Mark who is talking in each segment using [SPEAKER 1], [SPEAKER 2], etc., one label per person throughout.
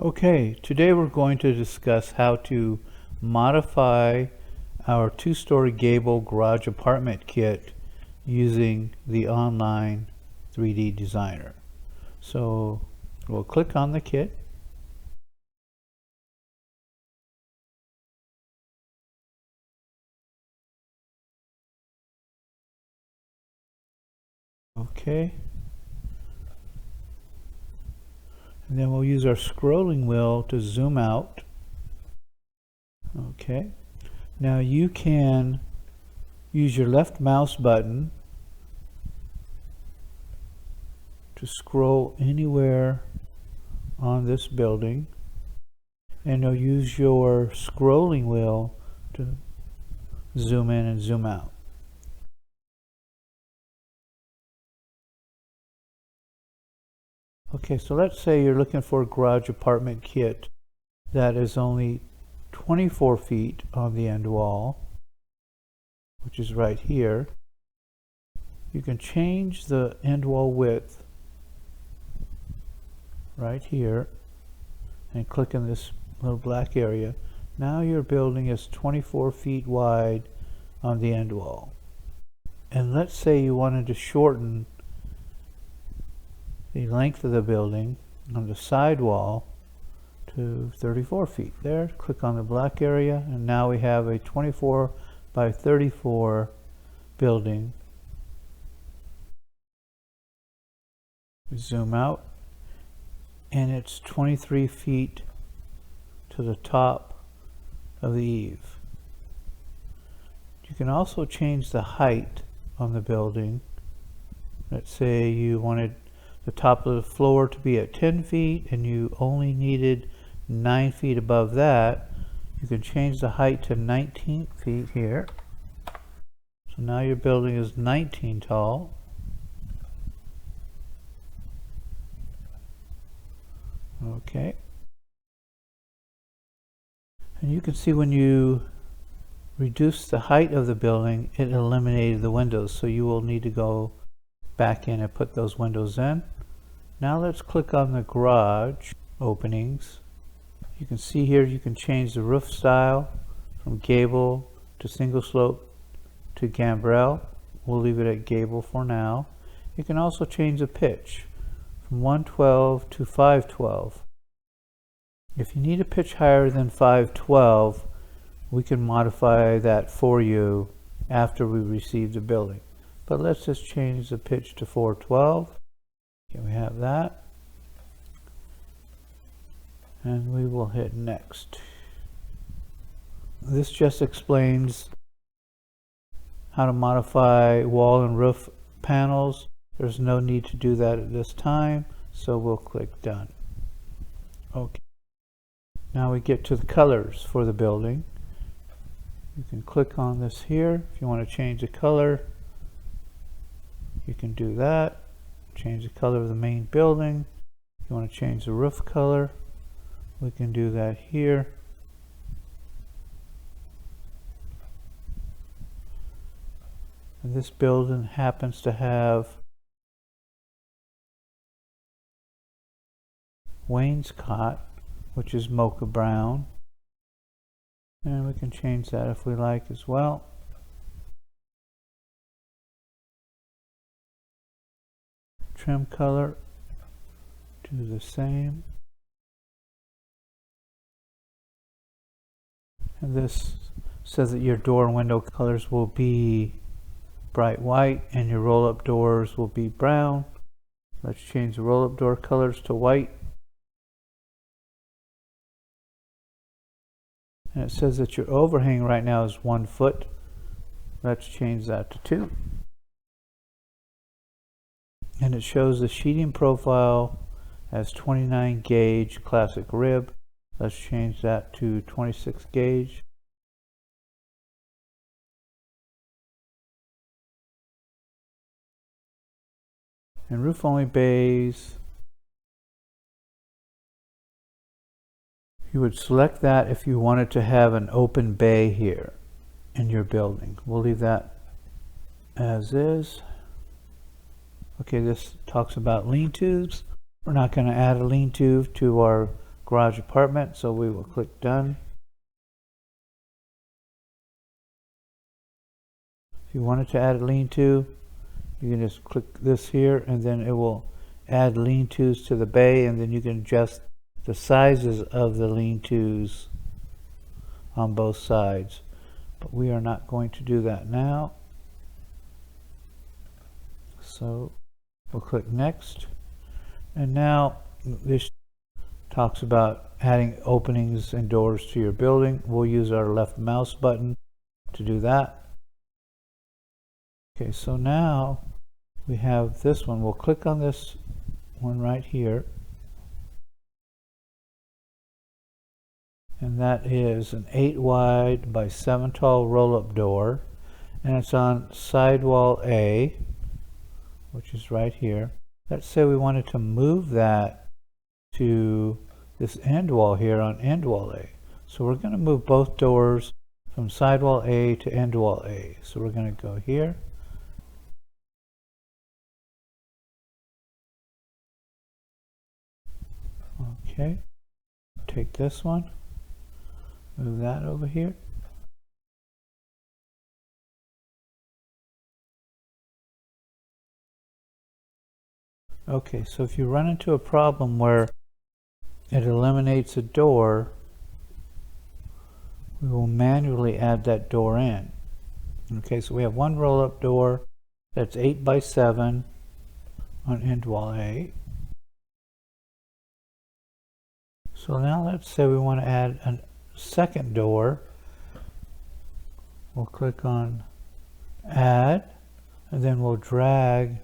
[SPEAKER 1] Okay, today we're going to discuss how to modify our two-story gable garage apartment kit using the online 3D designer. So we'll click on the kit. Okay. And then we'll use our scrolling wheel to zoom out. Okay. Now you can use your left mouse button to scroll anywhere on this building, and you'll use your scrolling wheel to zoom in and zoom out. Okay, so let's say you're looking for a garage apartment kit that is only 24 feet on the end wall, which is right here. You can change the end wall width right here and click on this little black area. Now your building is 24 feet wide on the end wall. And let's say you wanted to shorten the length of the building on the side wall to 34 feet. There, click on the black area, and now we have a 24 by 34 building. We zoom out, and it's 23 feet to the top of the eave. You can also change the height on the building. Let's say you wanted the top of the floor to be at 10 feet and you only needed 9 feet above that. You can change the height to 19 feet here. So now your building is 19 tall. Okay. And you can see when you reduce the height of the building, it eliminated the windows, so you will need to go back in and put those windows in. Now let's click on the garage openings. You can see here you can change the roof style from gable to single slope to gambrel. We'll leave it at gable for now. You can also change the pitch from 112 to 512. If you need a pitch higher than 512, we can modify that for you after we receive the building. But let's just change the pitch to 412. Okay, we have that. And we will hit next. This just explains how to modify wall and roof panels. There's no need to do that at this time, so we'll click done. Okay. Now we get to the colors for the building. You can click on this here. If you want to change the color, you can do that. Change the color of the main building. If you want to change the roof color, we can do that here. And this building happens to have wainscot, which is mocha brown. And we can change that if we like as well. Trim color, do the same. And this says that your door and window colors will be bright white and your roll-up doors will be brown. Let's change the roll-up door colors to white. And it says that your overhang right now is 1 foot. Let's change that to 2. And it shows the sheeting profile as 29 gauge classic rib. Let's change that to 26 gauge. And roof only bays, you would select that if you wanted to have an open bay here in your building. We'll leave that as is. Okay, this talks about lean-tos. We're not going to add a lean-to to our garage apartment, so we will click done. If you wanted to add a lean-to, you can just click this here, and then it will add lean-tos to the bay, and then you can adjust the sizes of the lean-tos on both sides. But we are not going to do that now. So we'll click next. And now this talks about adding openings and doors to your building. We'll use our left mouse button to do that. Okay, so now we have this one. We'll click on this one right here. And that is an 8 wide by 7 tall roll-up door. And it's on sidewall A, which is right here. Let's say we wanted to move that to this end wall here on end wall A. So we're going to move both doors from sidewall A to end wall A. So we're going to go here. Okay, take this one, move that over here. Okay, so if you run into a problem where it eliminates a door, we will manually add that door in. Okay, so we have one roll-up door that's 8 by 7 on end wall A. So now let's say we want to add a second door. We'll click on add, and then we'll drag.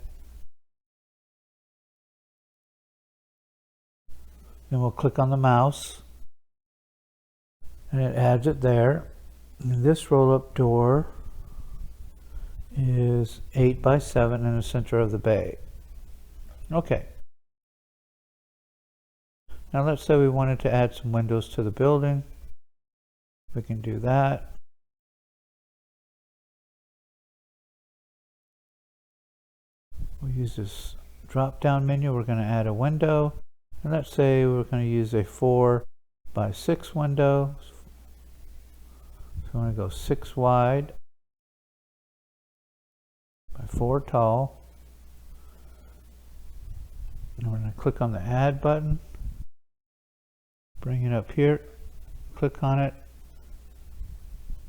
[SPEAKER 1] Then we'll click on the mouse, and it adds it there. And this roll-up door is 8 by 7 in the center of the bay. Okay. Now let's say we wanted to add some windows to the building. We can do that. We'll use this drop-down menu. We're going to add a window. And let's say we're going to use a 4 by 6 window. So I'm going to go 6 wide by 4 tall. And we're going to click on the add button. Bring it up here, click on it,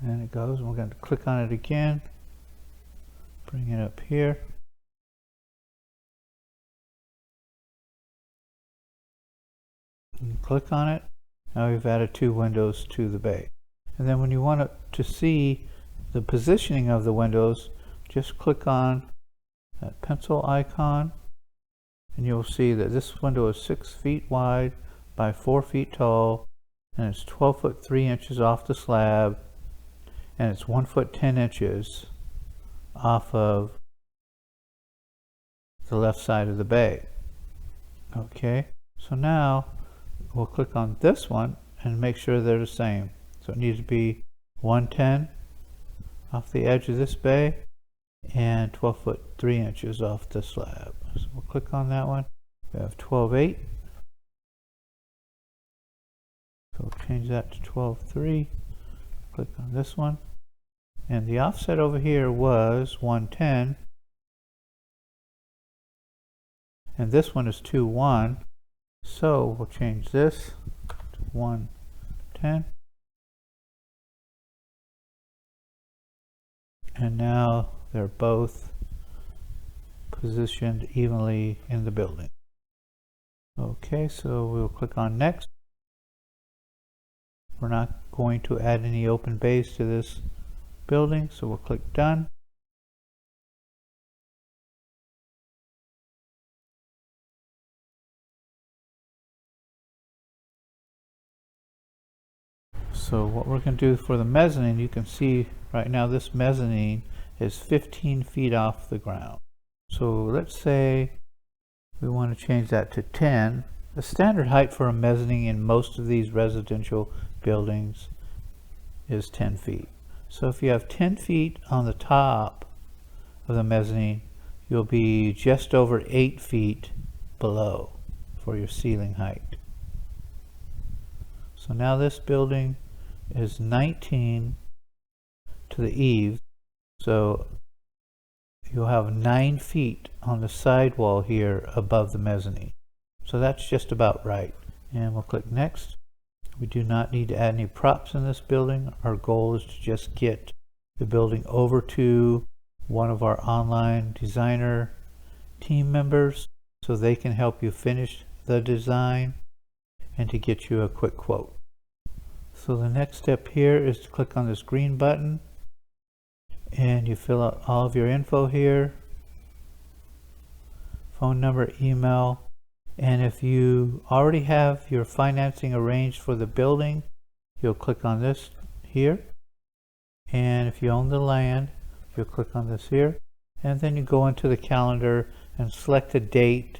[SPEAKER 1] and it goes. And we're going to click on it again, bring it up here. And click on it. Now we've added 2 windows to the bay. And then when you want to see the positioning of the windows, just click on that pencil icon, and you'll see that this window is 6 feet wide by 4 feet tall, and it's 12 foot 3 inches off the slab, and it's 1 foot 10 inches off of the left side of the bay. Okay, so now we'll click on this one and make sure they're the same. So it needs to be 110 off the edge of this bay and 12 foot 3 inches off the slab. So we'll click on that one. We have 12.8. So we'll change that to 12.3. Click on this one. And the offset over here was 110. And this one is 2.1. So we'll change this to 110. And now they're both positioned evenly in the building. Okay, so we'll click on next. We're not going to add any open bays to this building, so we'll click done. So what we're going to do for the mezzanine, you can see right now this mezzanine is 15 feet off the ground. So let's say we want to change that to 10. The standard height for a mezzanine in most of these residential buildings is 10 feet. So if you have 10 feet on the top of the mezzanine, you'll be just over 8 feet below for your ceiling height. So now this building is 19 to the eaves, so you'll have 9 feet on the sidewall here above the mezzanine. So that's just about right. And we'll click next. We do not need to add any props in this building. Our goal is to just get the building over to one of our online designer team members so they can help you finish the design and to get you a quick quote. So the next step here is to click on this green button and you fill out all of your info here, phone number, email, and if you already have your financing arranged for the building, you'll click on this here, and if you own the land, you'll click on this here, and then you go into the calendar and select a date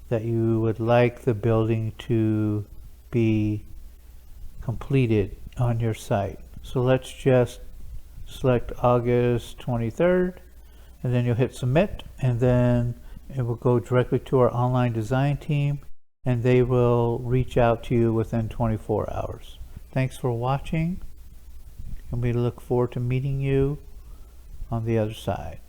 [SPEAKER 1] that you would like the building to be completed on your site. So let's just select August 23rd, and then you'll hit submit, and then it will go directly to our online design team and they will reach out to you within 24 hours. Thanks for watching, and we look forward to meeting you on the other side.